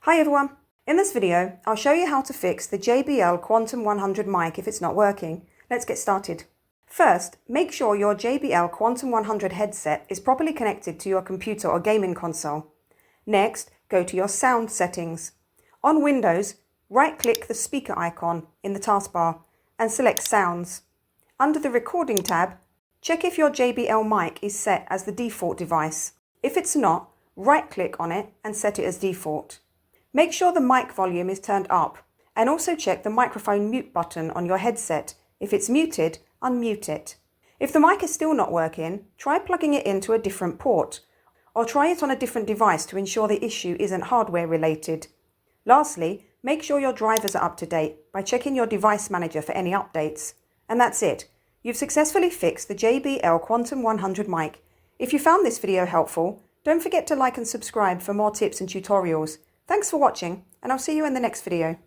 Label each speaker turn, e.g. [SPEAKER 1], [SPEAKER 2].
[SPEAKER 1] Hi everyone! In this video, I'll show you how to fix the JBL Quantum 100 mic if it's not working. Let's get started. First, make sure your JBL Quantum 100 headset is properly connected to your computer or gaming console. Next, go to your sound settings. On Windows, right-click the speaker icon in the taskbar and select Sounds. Under the Recording tab, check if your JBL mic is set as the default device. If it's not, right-click on it and set it as default. Make sure the mic volume is turned up and also check the microphone mute button on your headset. If it's muted, unmute it. If the mic is still not working, try plugging it into a different port or try it on a different device to ensure the issue isn't hardware related. Lastly, make sure your drivers are up to date by checking your device manager for any updates. And that's it. You've successfully fixed the JBL Quantum 100 mic. If you found this video helpful, don't forget to like and subscribe for more tips and tutorials. Thanks for watching, and I'll see you in the next video.